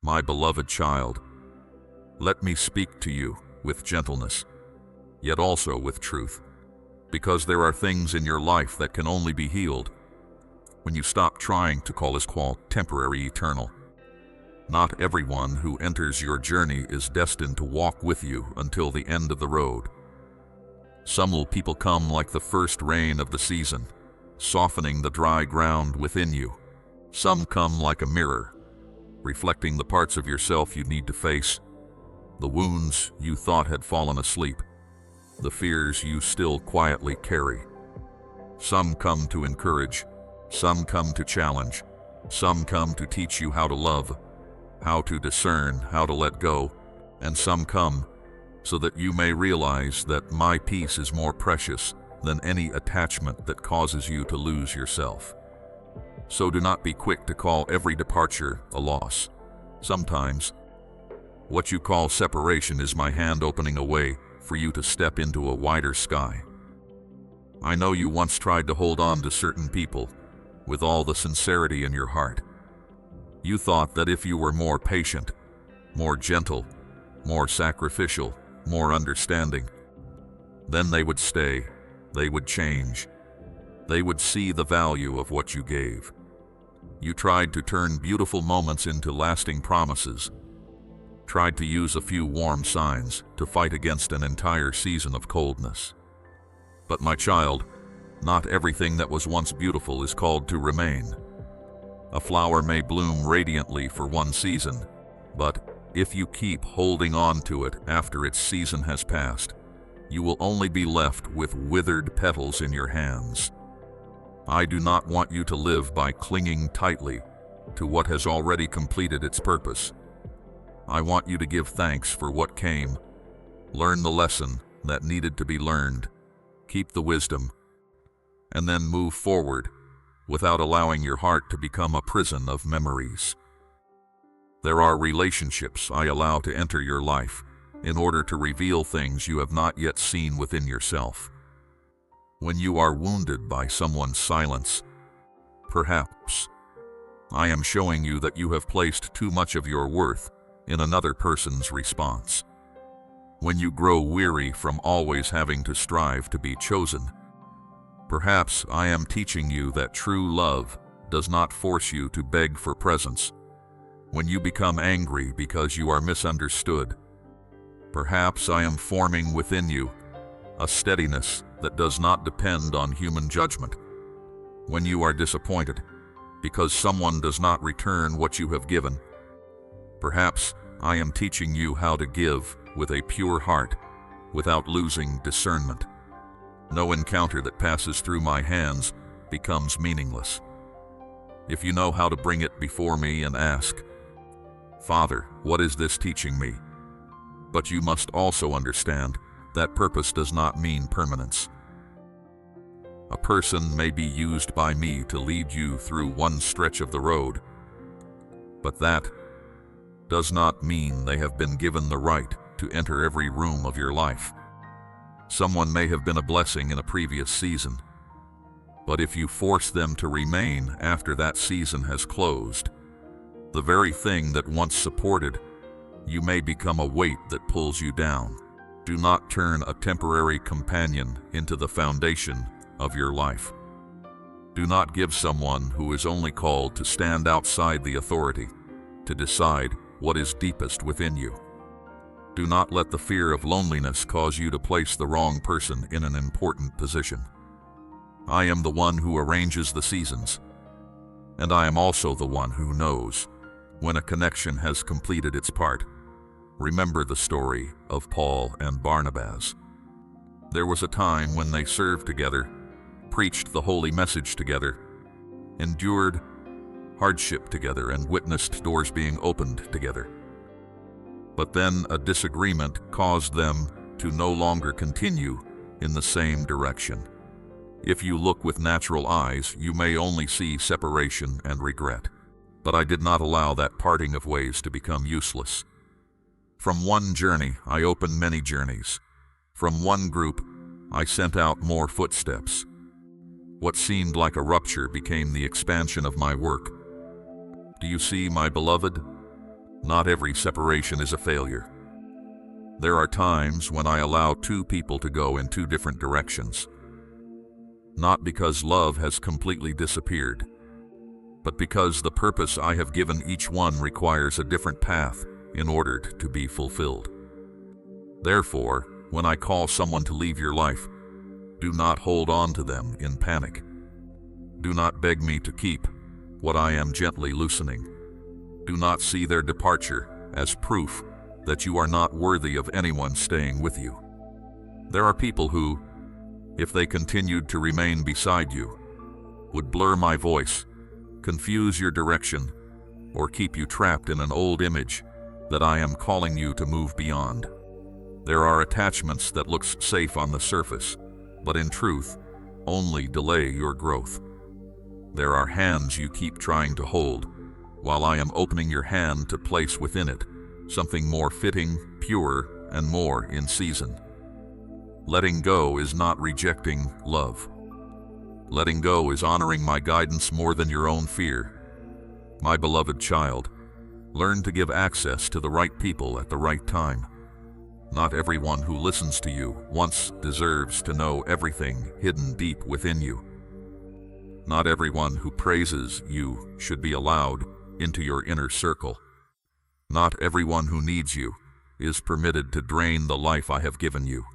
My beloved child, let me speak to you with gentleness, yet also with truth, because there are things in your life that can only be healed when you stop trying to call His call temporary eternal. Not everyone who enters your journey is destined to walk with you until the end of the road. Some people come like the first rain of the season, softening the dry ground within you. Some come like a mirror, reflecting the parts of yourself you need to face, the wounds you thought had fallen asleep, the fears you still quietly carry. Some come to encourage, some come to challenge, some come to teach you how to love, how to discern, how to let go, and some come so that you may realize that my peace is more precious than any attachment that causes you to lose yourself. So do not be quick to call every departure a loss. Sometimes, what you call separation is my hand opening a way for you to step into a wider sky. I know you once tried to hold on to certain people with all the sincerity in your heart. You thought that if you were more patient, more gentle, more sacrificial, more understanding, then they would stay, they would change, they would see the value of what you gave. You tried to turn beautiful moments into lasting promises, tried to use a few warm signs to fight against an entire season of coldness. But my child, not everything that was once beautiful is called to remain. A flower may bloom radiantly for one season, but if you keep holding on to it after its season has passed, you will only be left with withered petals in your hands. I do not want you to live by clinging tightly to what has already completed its purpose. I want you to give thanks for what came, learn the lesson that needed to be learned, keep the wisdom, and then move forward without allowing your heart to become a prison of memories. There are relationships I allow to enter your life in order to reveal things you have not yet seen within yourself. When you are wounded by someone's silence, perhaps I am showing you that you have placed too much of your worth in another person's response. When you grow weary from always having to strive to be chosen, perhaps I am teaching you that true love does not force you to beg for presence. When you become angry because you are misunderstood, perhaps I am forming within you a steadiness that does not depend on human judgment. When you are disappointed because someone does not return what you have given, perhaps I am teaching you how to give with a pure heart without losing discernment. No encounter that passes through my hands becomes meaningless. If you know how to bring it before me and ask, Father, what is this teaching me? But you must also understand that purpose does not mean permanence. A person may be used by me to lead you through one stretch of the road, but that does not mean they have been given the right to enter every room of your life. Someone may have been a blessing in a previous season, but if you force them to remain after that season has closed, the very thing that once supported you may become a weight that pulls you down. Do not turn a temporary companion into the foundation of your life. Do not give someone who is only called to stand outside the authority to decide what is deepest within you. Do not let the fear of loneliness cause you to place the wrong person in an important position. I am the one who arranges the seasons, and I am also the one who knows when a connection has completed its part. Remember the story of Paul and Barnabas. There was a time when they served together, preached the holy message together, endured hardship together, and witnessed doors being opened together. But then a disagreement caused them to no longer continue in the same direction. If you look with natural eyes, you may only see separation and regret. But I did not allow that parting of ways to become useless. From one journey, I opened many journeys. From one group, I sent out more footsteps. What seemed like a rupture became the expansion of my work. Do you see, my beloved? Not every separation is a failure. There are times when I allow two people to go in two different directions. Not because love has completely disappeared, but because the purpose I have given each one requires a different path in order to be fulfilled. Therefore, when I call someone to leave your life, do not hold on to them in panic. Do not beg me to keep what I am gently loosening. Do not see their departure as proof that you are not worthy of anyone staying with you. There are people who, if they continued to remain beside you, would blur my voice, confuse your direction, or keep you trapped in an old image that I am calling you to move beyond. There are attachments that look safe on the surface, but in truth, only delay your growth. There are hands you keep trying to hold, while I am opening your hand to place within it something more fitting, pure, and more in season. Letting go is not rejecting love. Letting go is honoring my guidance more than your own fear. My beloved child, learn to give access to the right people at the right time. Not everyone who listens to you once deserves to know everything hidden deep within you. Not everyone who praises you should be allowed into your inner circle. Not everyone who needs you is permitted to drain the life I have given you.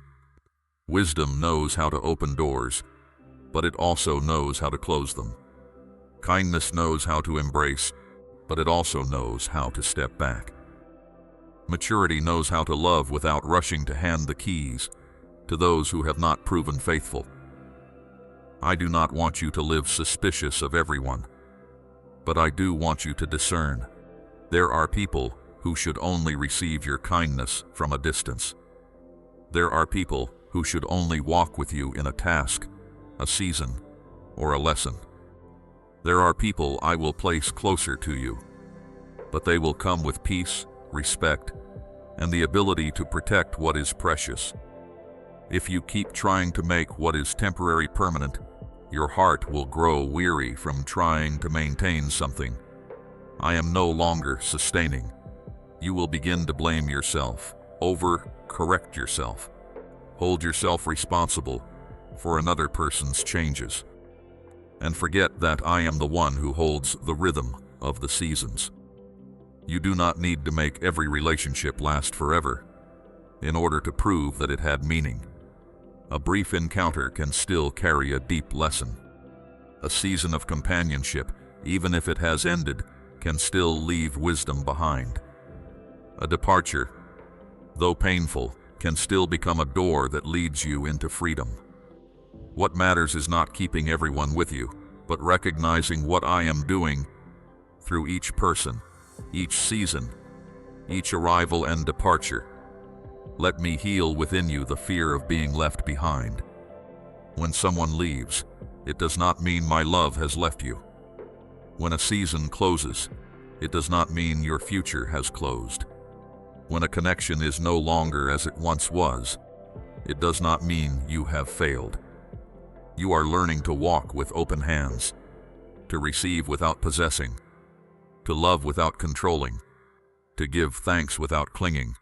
Wisdom knows how to open doors, but it also knows how to close them. Kindness knows how to embrace, but it also knows how to step back. Maturity knows how to love without rushing to hand the keys to those who have not proven faithful. I do not want you to live suspicious of everyone, but I do want you to discern. There are people who should only receive your kindness from a distance. There are people who should only walk with you in a task, a season, or a lesson. There are people I will place closer to you, but they will come with peace, respect, and the ability to protect what is precious. If you keep trying to make what is temporary permanent, your heart will grow weary from trying to maintain something I am no longer sustaining. You will begin to blame yourself, correct yourself, hold yourself responsible for another person's changes, and forget that I am the one who holds the rhythm of the seasons. You do not need to make every relationship last forever in order to prove that it had meaning. A brief encounter can still carry a deep lesson. A season of companionship, even if it has ended, can still leave wisdom behind. A departure, though painful, can still become a door that leads you into freedom. What matters is not keeping everyone with you, but recognizing what I am doing through each person, each season, each arrival and departure. Let me heal within you the fear of being left behind. When someone leaves, it does not mean my love has left you. When a season closes, it does not mean your future has closed. When a connection is no longer as it once was, it does not mean you have failed. You are learning to walk with open hands, to receive without possessing, to love without controlling, to give thanks without clinging,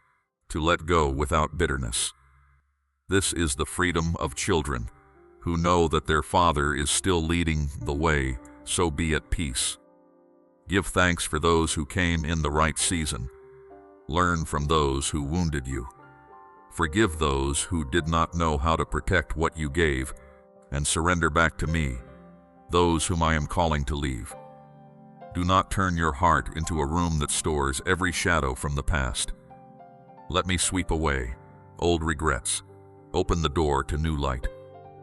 to let go without bitterness. This is the freedom of children who know that their Father is still leading the way, so be at peace. Give thanks for those who came in the right season. Learn from those who wounded you. Forgive those who did not know how to protect what you gave, and surrender back to me, those whom I am calling to leave. Do not turn your heart into a room that stores every shadow from the past. Let me sweep away old regrets, open the door to new light,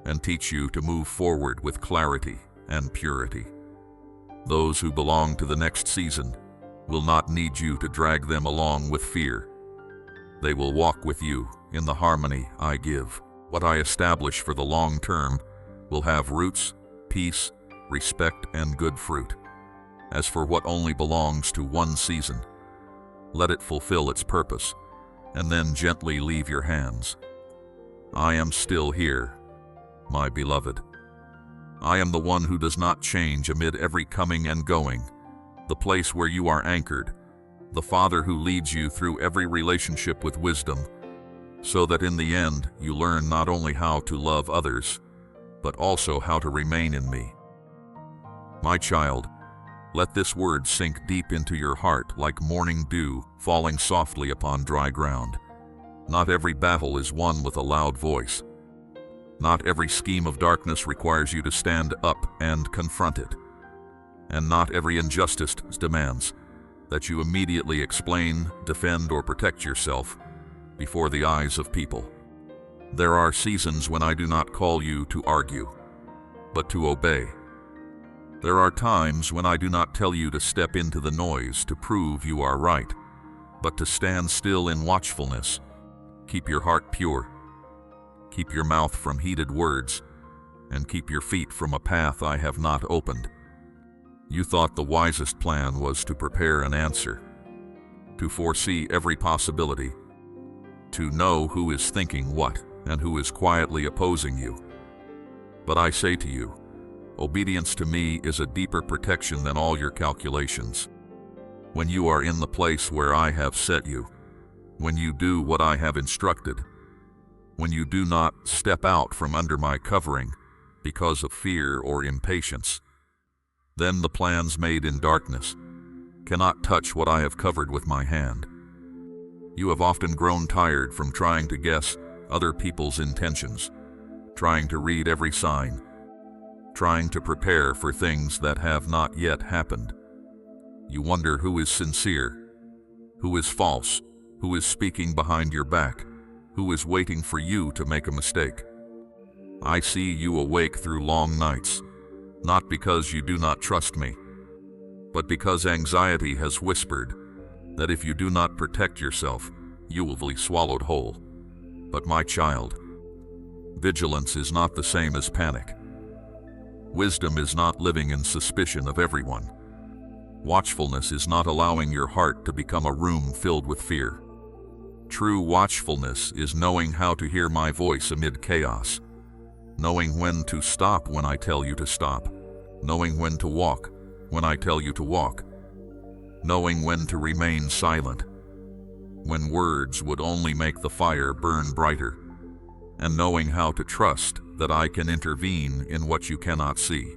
and teach you to move forward with clarity and purity. Those who belong to the next season will not need you to drag them along with fear. They will walk with you in the harmony I give. What I establish for the long term will have roots, peace, respect, and good fruit. As for what only belongs to one season, let it fulfill its purpose, and then gently leave your hands. I am still here, my beloved. I am the one who does not change amid every coming and going, the place where you are anchored, the Father who leads you through every relationship with wisdom, so that in the end you learn not only how to love others, but also how to remain in me. My child, let this word sink deep into your heart like morning dew falling softly upon dry ground. Not every battle is won with a loud voice. Not every scheme of darkness requires you to stand up and confront it. And not every injustice demands that you immediately explain, defend, or protect yourself before the eyes of people. There are seasons when I do not call you to argue, but to obey. There are times when I do not tell you to step into the noise to prove you are right, but to stand still in watchfulness. Keep your heart pure. Keep your mouth from heated words, and keep your feet from a path I have not opened. You thought the wisest plan was to prepare an answer, to foresee every possibility, to know who is thinking what and who is quietly opposing you. But I say to you, obedience to me is a deeper protection than all your calculations. When you are in the place where I have set you, when you do what I have instructed, when you do not step out from under my covering because of fear or impatience, then the plans made in darkness cannot touch what I have covered with my hand. You have often grown tired from trying to guess other people's intentions, trying to read every sign, trying to prepare for things that have not yet happened. You wonder who is sincere, who is false, who is speaking behind your back, who is waiting for you to make a mistake. I see you awake through long nights, not because you do not trust me, but because anxiety has whispered that if you do not protect yourself, you will be swallowed whole. But my child, vigilance is not the same as panic. Wisdom is not living in suspicion of everyone. Watchfulness is not allowing your heart to become a room filled with fear. True watchfulness is knowing how to hear my voice amid chaos, knowing when to stop when I tell you to stop, knowing when to walk when I tell you to walk, knowing when to remain silent when words would only make the fire burn brighter, and knowing how to trust that I can intervene in what you cannot see.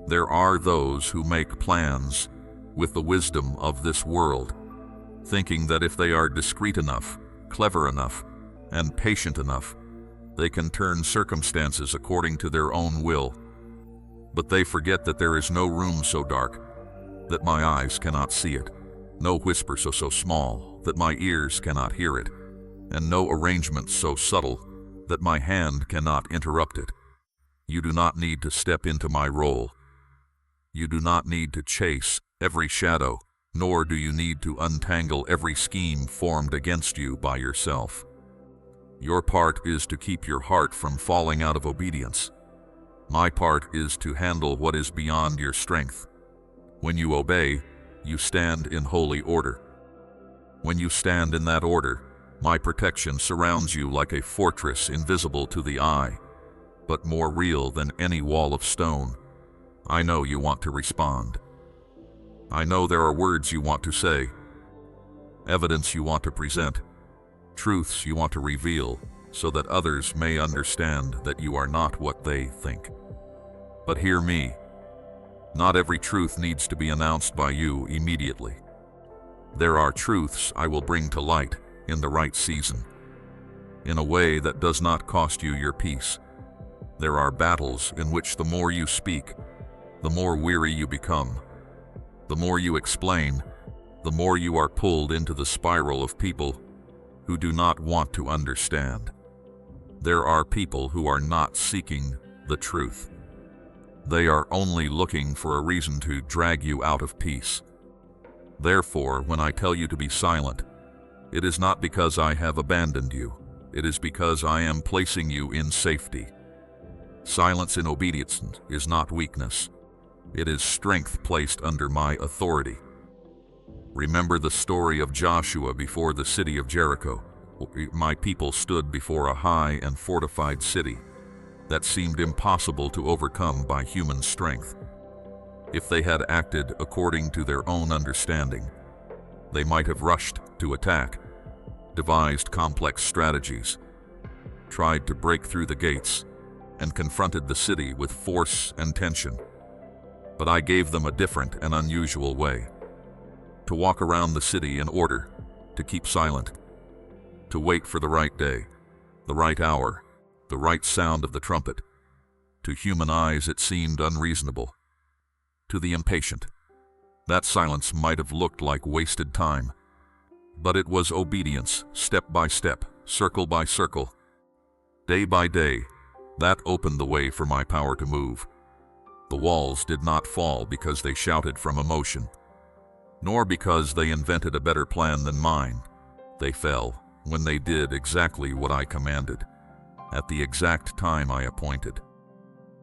There are those who make plans with the wisdom of this world, thinking that if they are discreet enough, clever enough, and patient enough, they can turn circumstances according to their own will. But they forget that there is no room so dark that my eyes cannot see it, no whisper so small that my ears cannot hear it, and no arrangement so subtle that my hand cannot interrupt it. You do not need to step into my role. You do not need to chase every shadow, nor do you need to untangle every scheme formed against you by yourself. Your part is to keep your heart from falling out of obedience. My part is to handle what is beyond your strength. When you obey, you stand in holy order. When you stand in that order, my protection surrounds you like a fortress invisible to the eye, but more real than any wall of stone. I know you want to respond. I know there are words you want to say, evidence you want to present, truths you want to reveal, so that others may understand that you are not what they think. But hear me. Not every truth needs to be announced by you immediately. There are truths I will bring to light in the right season, in a way that does not cost you your peace. There are battles in which the more you speak, the more weary you become. The more you explain, the more you are pulled into the spiral of people who do not want to understand. There are people who are not seeking the truth. They are only looking for a reason to drag you out of peace. Therefore, when I tell you to be silent, it is not because I have abandoned you. It is because I am placing you in safety. Silence in obedience is not weakness. It is strength placed under my authority. Remember the story of Joshua before the city of Jericho. My people stood before a high and fortified city that seemed impossible to overcome by human strength. If they had acted according to their own understanding, They might have rushed to attack, devised complex strategies, tried to break through the gates, and confronted the city with force and tension. But I gave them a different and unusual way. To walk around the city in order, to keep silent, to wait for the right day, the right hour, the right sound of the trumpet. To human eyes it seemed unreasonable. To the impatient, that silence might have looked like wasted time. But it was obedience, step by step, circle by circle, day by day, that opened the way for my power to move. The walls did not fall because they shouted from emotion, nor because they invented a better plan than mine. They fell when they did exactly what I commanded, at the exact time I appointed.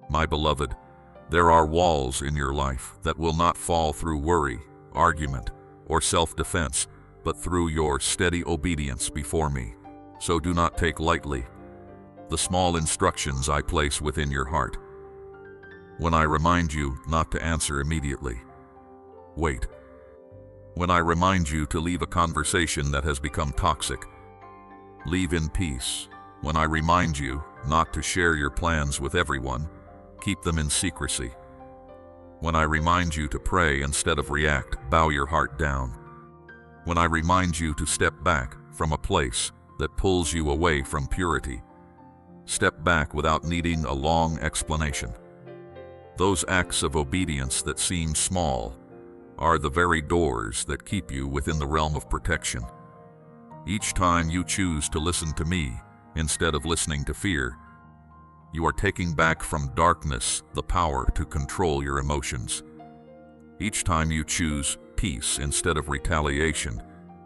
My beloved, there are walls in your life that will not fall through worry, argument, or self-defense, but through your steady obedience before me. So do not take lightly the small instructions I place within your heart. When I remind you not to answer immediately, wait. When I remind you to leave a conversation that has become toxic, leave in peace. When I remind you not to share your plans with everyone, keep them in secrecy. When I remind you to pray instead of react, bow your heart down. When I remind you to step back from a place that pulls you away from purity, step back without needing a long explanation. Those acts of obedience that seem small are the very doors that keep you within the realm of protection. Each time you choose to listen to me instead of listening to fear, you are taking back from darkness the power to control your emotions. Each time you choose peace instead of retaliation,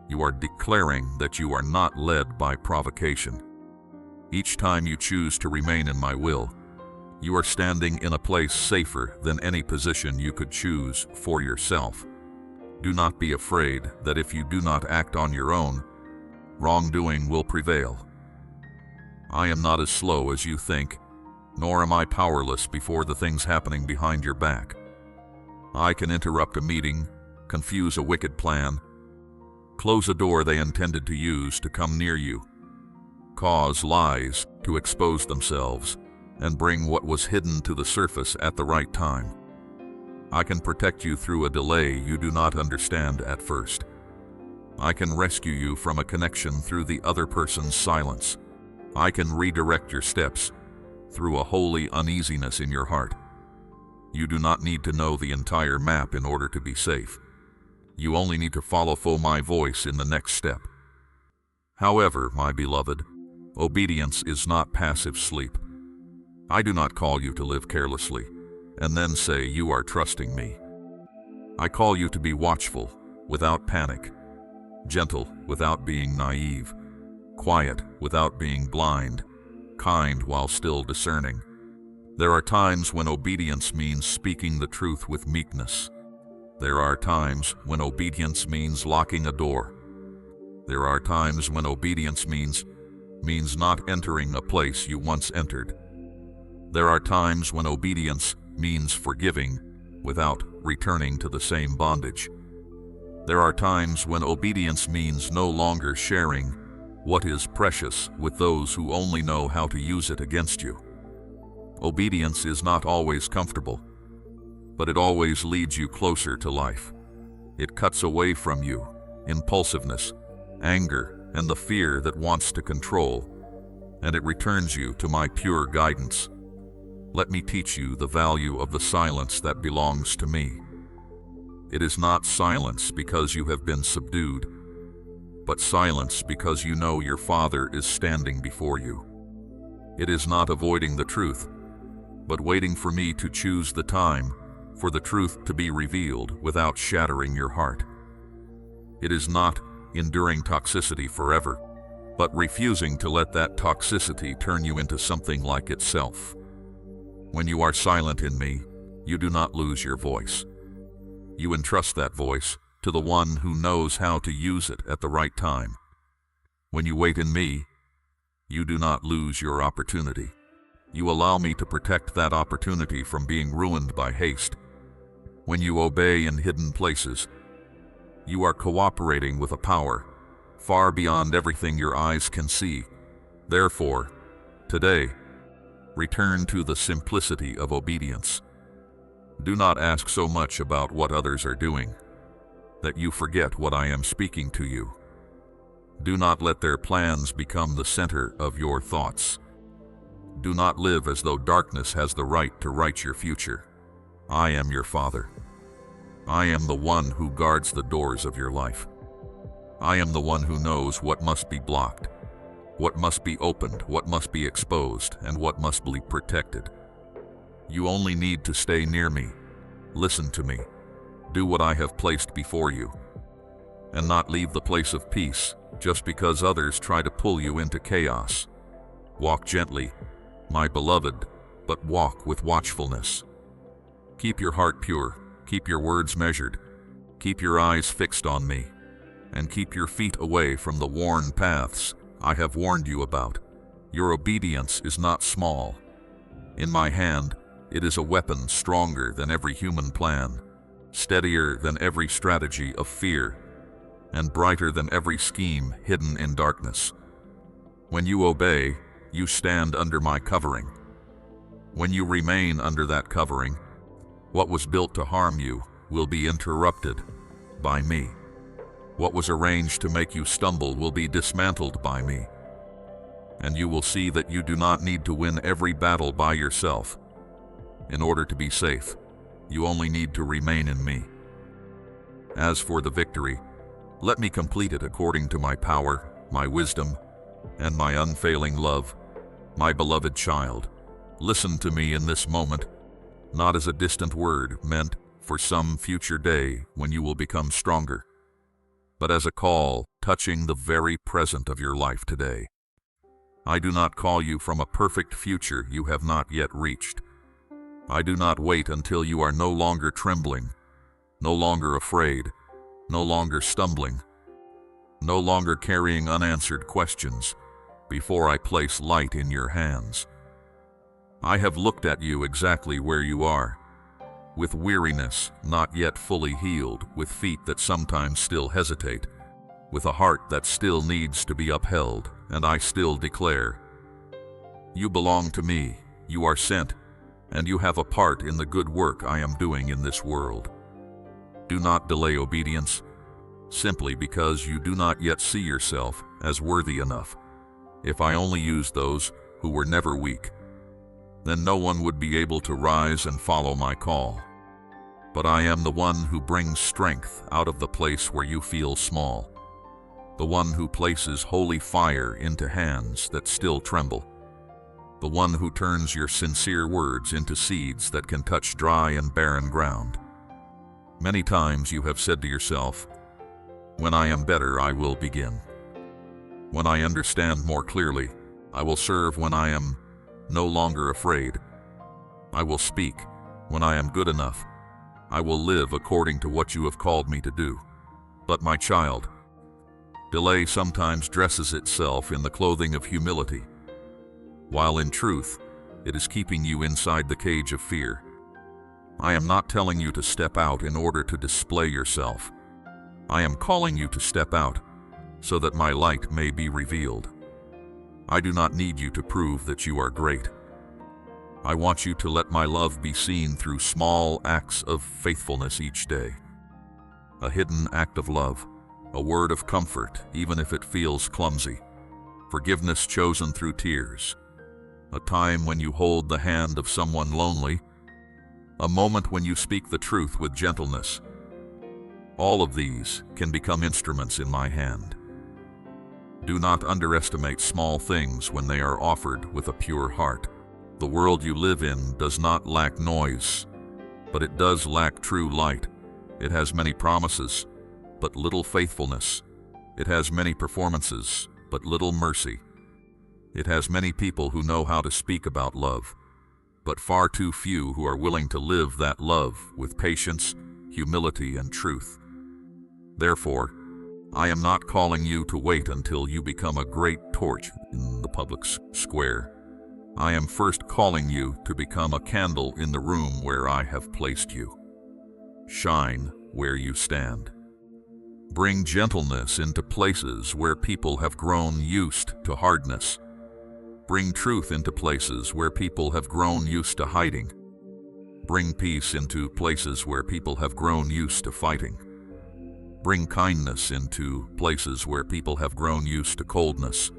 you are declaring that you are not led by provocation. Each time you choose to remain in my will, you are standing in a place safer than any position you could choose for yourself. Do not be afraid that if you do not act on your own, wrongdoing will prevail. I am not as slow as you think, nor am I powerless before the things happening behind your back. I can interrupt a meeting, confuse a wicked plan, close a door they intended to use to come near you, cause lies to expose themselves, and bring what was hidden to the surface at the right time. I can protect you through a delay you do not understand at first. I can rescue you from a connection through the other person's silence. I can redirect your steps through a holy uneasiness in your heart. You do not need to know the entire map in order to be safe. You only need to follow my voice in the next step. However, my beloved, obedience is not passive sleep. I do not call you to live carelessly and then say you are trusting me. I call you to be watchful without panic, gentle without being naive, quiet without being blind, kind while still discerning. There are times when obedience means speaking the truth with meekness. There are times when obedience means locking a door. There are times when obedience means not entering a place you once entered. There are times when obedience means forgiving without returning to the same bondage. There are times when obedience means no longer sharing what is precious with those who only know how to use it against you. Obedience is not always comfortable, but it always leads you closer to life. It cuts away from you impulsiveness, anger, and the fear that wants to control, and it returns you to my pure guidance. Let me teach you the value of the silence that belongs to me. It is not silence because you have been subdued, but silence because you know your Father is standing before you. It is not avoiding the truth, but waiting for me to choose the time for the truth to be revealed without shattering your heart. It is not enduring toxicity forever, but refusing to let that toxicity turn you into something like itself. When you are silent in me, you do not lose your voice. You entrust that voice to the one who knows how to use it at the right time. When you wait in me, you do not lose your opportunity. You allow me to protect that opportunity from being ruined by haste. When you obey in hidden places, You are cooperating with a power far beyond everything your eyes can see. Therefore, today, return to the simplicity of obedience. Do not ask so much about what others are doing that you forget what I am speaking to you. Do not let their plans become the center of your thoughts. Do not live as though darkness has the right to write your future. I am your Father. I am the one who guards the doors of your life. I am the one who knows what must be blocked, what must be opened, what must be exposed, and what must be protected. You only need to stay near me, listen to me, do what I have placed before you, and not leave the place of peace just because others try to pull you into chaos. Walk gently, my beloved, but walk with watchfulness. Keep your heart pure, keep your words measured, keep your eyes fixed on me, and keep your feet away from the worn paths I have warned you about. Your obedience is not small. In my hand, it is a weapon stronger than every human plan, steadier than every strategy of fear, and brighter than every scheme hidden in darkness. When you obey, you stand under my covering. When you remain under that covering, what was built to harm you will be interrupted by me. What was arranged to make you stumble will be dismantled by me. And you will see that you do not need to win every battle by yourself. In order to be safe, you only need to remain in me. As for the victory, let me complete it according to my power, my wisdom, and my unfailing love. My beloved child, listen to me in this moment, not as a distant word meant for some future day when you will become stronger, but as a call touching the very present of your life today. I do not call you from a perfect future you have not yet reached. I do not wait until you are no longer trembling, no longer afraid, no longer stumbling, no longer carrying unanswered questions before I place light in your hands. I have looked at you exactly where you are, with weariness not yet fully healed, with feet that sometimes still hesitate, with a heart that still needs to be upheld, and I still declare, you belong to me, you are sent, and you have a part in the good work I am doing in this world. Do not delay obedience, simply because you do not yet see yourself as worthy enough. If I only used those who were never weak, then no one would be able to rise and follow my call. But I am the one who brings strength out of the place where you feel small, the one who places holy fire into hands that still tremble, the one who turns your sincere words into seeds that can touch dry and barren ground. Many times you have said to yourself, when I am better, I will begin. When I understand more clearly, I will serve. When I am no longer afraid, I will speak. When I am good enough, I will live according to what you have called me to do. But my child, delay sometimes dresses itself in the clothing of humility, while in truth, it is keeping you inside the cage of fear. I am not telling you to step out in order to display yourself. I am calling you to step out so that my light may be revealed. I do not need you to prove that you are great. I want you to let my love be seen through small acts of faithfulness each day. A hidden act of love, a word of comfort even if it feels clumsy, forgiveness chosen through tears, a time when you hold the hand of someone lonely, a moment when you speak the truth with gentleness. All of these can become instruments in my hand. Do not underestimate small things when they are offered with a pure heart. The world you live in does not lack noise, but it does lack true light. It has many promises, but little faithfulness. It has many performances, but little mercy. It has many people who know how to speak about love, but far too few who are willing to live that love with patience, humility, and truth. Therefore, I am not calling you to wait until you become a great torch in the public square. I am first calling you to become a candle in the room where I have placed you. Shine where you stand. Bring gentleness into places where people have grown used to hardness. Bring truth into places where people have grown used to hiding. Bring peace into places where people have grown used to fighting. Bring kindness into places where people have grown used to coldness.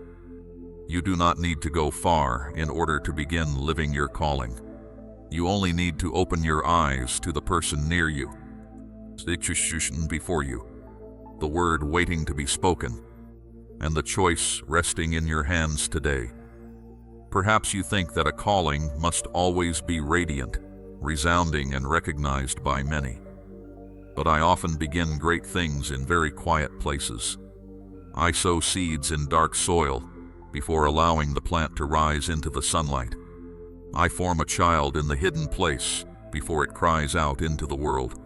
You do not need to go far in order to begin living your calling. You only need to open your eyes to the person near you, before you, the word waiting to be spoken, and the choice resting in your hands today. Perhaps you think that a calling must always be radiant, resounding, and recognized by many. But I often begin great things in very quiet places. I sow seeds in dark soil before allowing the plant to rise into the sunlight. I form a child in the hidden place before it cries out into the world.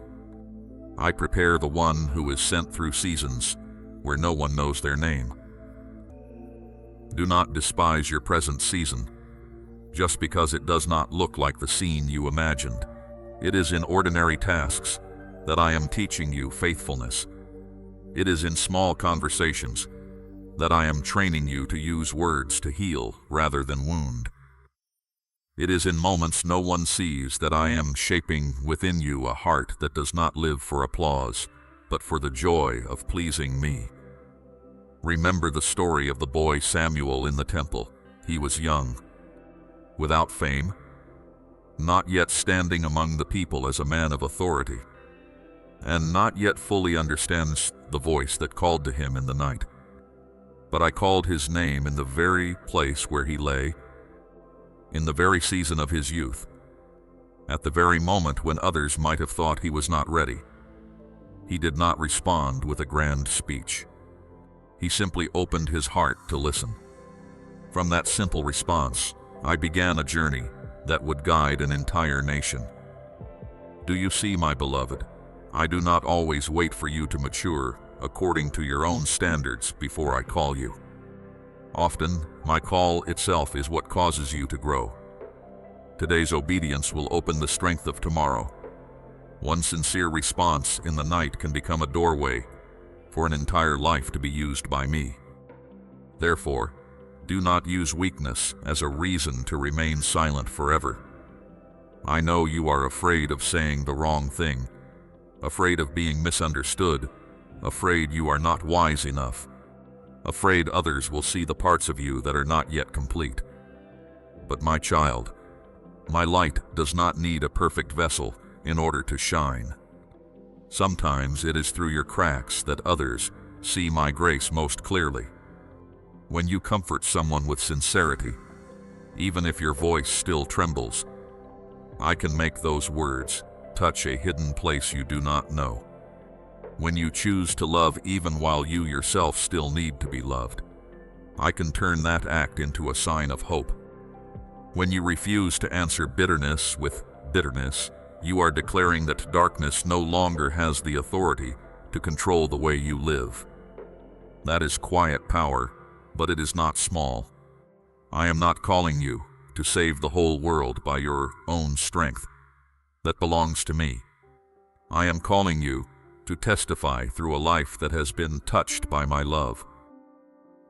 I prepare the one who is sent through seasons where no one knows their name. Do not despise your present season just because it does not look like the scene you imagined. It is in ordinary tasks that I am teaching you faithfulness. It is in small conversations that I am training you to use words to heal rather than wound. It is in moments no one sees that I am shaping within you a heart that does not live for applause, but for the joy of pleasing me. Remember the story of the boy Samuel in the temple. He was young, without fame, not yet standing among the people as a man of authority, and not yet fully understands the voice that called to him in the night. But I called his name in the very place where he lay, in the very season of his youth, at the very moment when others might have thought he was not ready. He did not respond with a grand speech. He simply opened his heart to listen. From that simple response, I began a journey that would guide an entire nation. Do you see, my beloved? I do not always wait for you to mature according to your own standards before I call you. Often, my call itself is what causes you to grow. Today's obedience will open the strength of tomorrow. One sincere response in the night can become a doorway for an entire life to be used by me. Therefore, do not use weakness as a reason to remain silent forever. I know you are afraid of saying the wrong thing, afraid of being misunderstood, afraid you are not wise enough, afraid others will see the parts of you that are not yet complete. But my child, my light does not need a perfect vessel in order to shine. Sometimes it is through your cracks that others see my grace most clearly. When you comfort someone with sincerity, even if your voice still trembles, I can make those words touch a hidden place you do not know. When you choose to love even while you yourself still need to be loved, I can turn that act into a sign of hope. When you refuse to answer bitterness with bitterness, you are declaring that darkness no longer has the authority to control the way you live. That is quiet power, but it is not small. I am not calling you to save the whole world by your own strength. That belongs to me. I am calling you to testify through a life that has been touched by my love.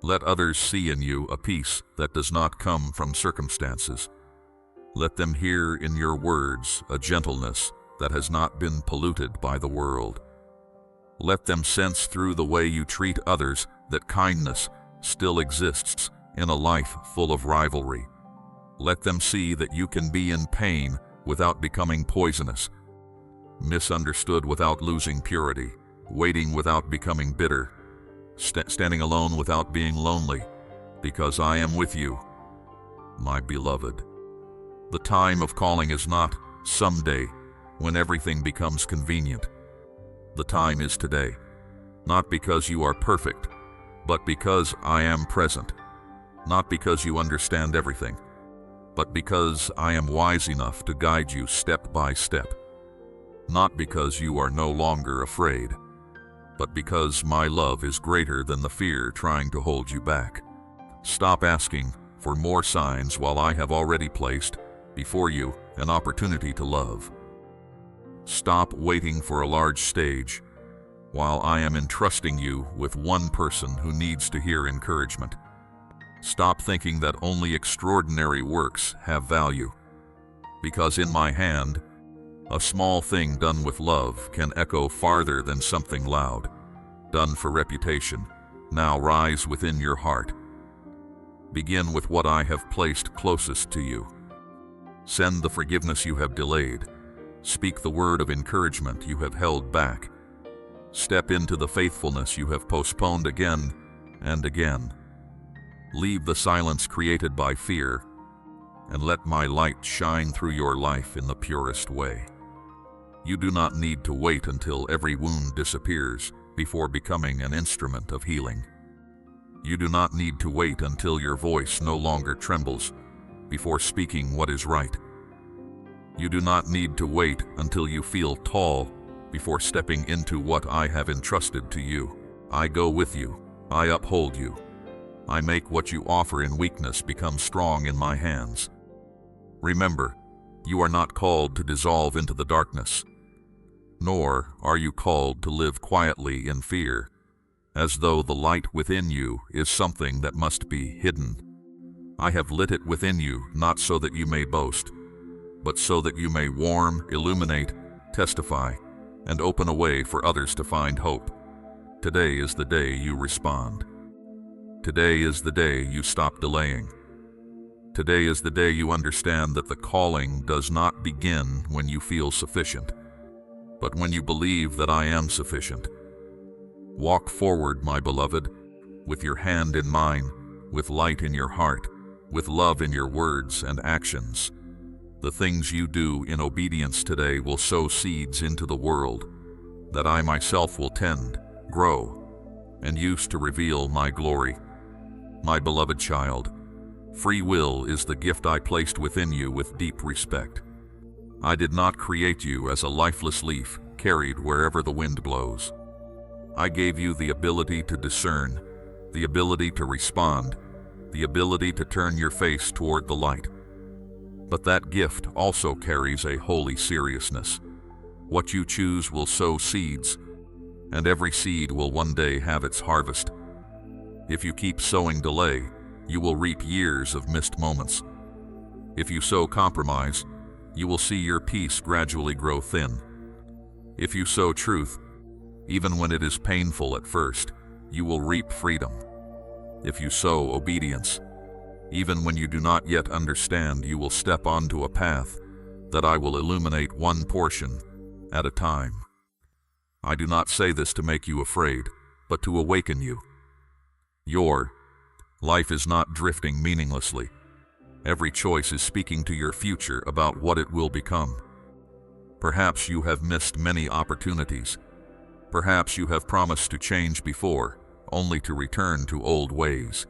Let others see in you a peace that does not come from circumstances. Let them hear in your words a gentleness that has not been polluted by the world. Let them sense through the way you treat others that kindness still exists in a life full of rivalry. Let them see that you can be in pain without becoming poisonous, misunderstood without losing purity, waiting without becoming bitter, standing alone without being lonely, because I am with you, my beloved. The time of calling is not someday when everything becomes convenient. The time is today, not because you are perfect, but because I am present, not because you understand everything, but because I am wise enough to guide you step by step. Not because you are no longer afraid, but because my love is greater than the fear trying to hold you back. Stop asking for more signs while I have already placed before you an opportunity to love. Stop waiting for a large stage while I am entrusting you with one person who needs to hear encouragement. Stop thinking that only extraordinary works have value, because in my hand, a small thing done with love can echo farther than something loud, done for reputation. Now rise within your heart. Begin with what I have placed closest to you. Send the forgiveness you have delayed. Speak the word of encouragement you have held back. Step into the faithfulness you have postponed again and again. Leave the silence created by fear, and let my light shine through your life in the purest way. You do not need to wait until every wound disappears before becoming an instrument of healing. You do not need to wait until your voice no longer trembles before speaking what is right. You do not need to wait until you feel tall before stepping into what I have entrusted to you. I go with you. I uphold you. I make what you offer in weakness become strong in my hands. Remember, you are not called to dissolve into the darkness, nor are you called to live quietly in fear, as though the light within you is something that must be hidden. I have lit it within you not so that you may boast, but so that you may warm, illuminate, testify, and open a way for others to find hope. Today is the day you respond. Today is the day you stop delaying. Today is the day you understand that the calling does not begin when you feel sufficient, but when you believe that I am sufficient. Walk forward, my beloved, with your hand in mine, with light in your heart, with love in your words and actions. The things you do in obedience today will sow seeds into the world that I myself will tend, grow, and use to reveal my glory. My beloved child, free will is the gift I placed within you with deep respect. I did not create you as a lifeless leaf carried wherever the wind blows. I gave you the ability to discern, the ability to respond, the ability to turn your face toward the light. But that gift also carries a holy seriousness. What you choose will sow seeds, and every seed will one day have its harvest. If you keep sowing delay, you will reap years of missed moments. If you sow compromise, you will see your peace gradually grow thin. If you sow truth, even when it is painful at first, you will reap freedom. If you sow obedience, even when you do not yet understand, you will step onto a path that I will illuminate one portion at a time. I do not say this to make you afraid, but to awaken you. Your life is not drifting meaninglessly. Every choice is speaking to your future about what it will become. Perhaps you have missed many opportunities. Perhaps you have promised to change before, only to return to old ways.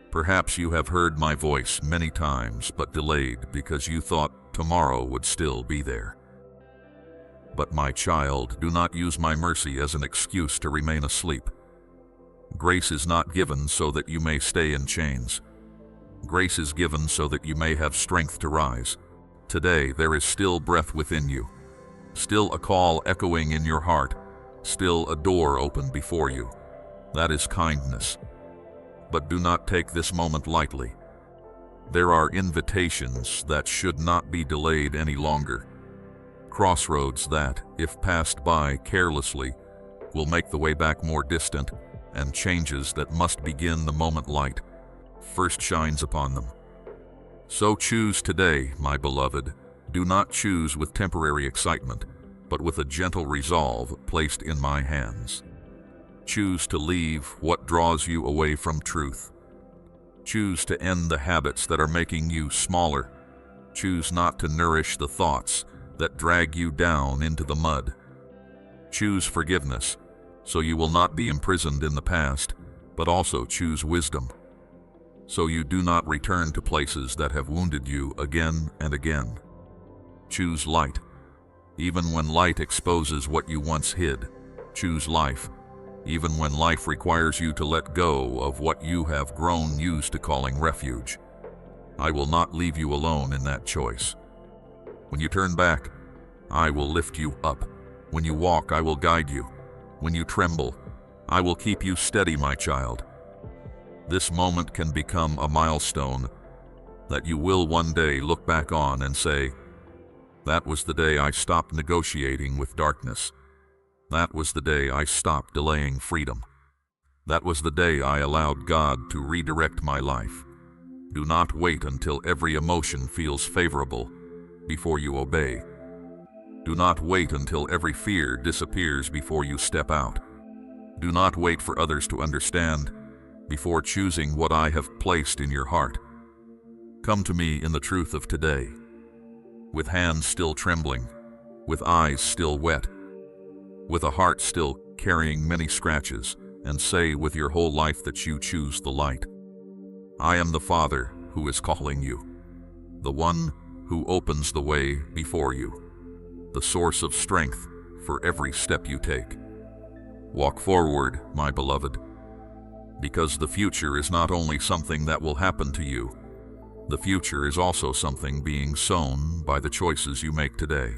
Perhaps you have heard my voice many times but delayed because you thought tomorrow would still be there. But my child, do not use my mercy as an excuse to remain asleep. Grace is not given so that you may stay in chains. Grace is given so that you may have strength to rise. Today there is still breath within you, still a call echoing in your heart, still a door open before you. That is kindness. But do not take this moment lightly. There are invitations that should not be delayed any longer. Crossroads that, if passed by carelessly, will make the way back more distant, and changes that must begin the moment light first shines upon them. So choose today, my beloved. Do not choose with temporary excitement, but with a gentle resolve placed in my hands. Choose to leave what draws you away from truth. Choose to end the habits that are making you smaller. Choose not to nourish the thoughts that drag you down into the mud. Choose forgiveness, so you will not be imprisoned in the past, but also choose wisdom, so you do not return to places that have wounded you again and again. Choose light, even when light exposes what you once hid. Choose life, even when life requires you to let go of what you have grown used to calling refuge. I will not leave you alone in that choice. When you turn back, I will lift you up. When you walk, I will guide you. When you tremble, I will keep you steady, my child. This moment can become a milestone that you will one day look back on and say, "That was the day I stopped negotiating with darkness. That was the day I stopped delaying freedom. That was the day I allowed God to redirect my life." Do not wait until every emotion feels favorable before you obey. Do not wait until every fear disappears before you step out. Do not wait for others to understand before choosing what I have placed in your heart. Come to me in the truth of today, with hands still trembling, with eyes still wet, with a heart still carrying many scratches, and say with your whole life that you choose the light. I am the Father who is calling you, the one who opens the way before you, the source of strength for every step you take. Walk forward, my beloved, because the future is not only something that will happen to you, the future is also something being sown by the choices you make today.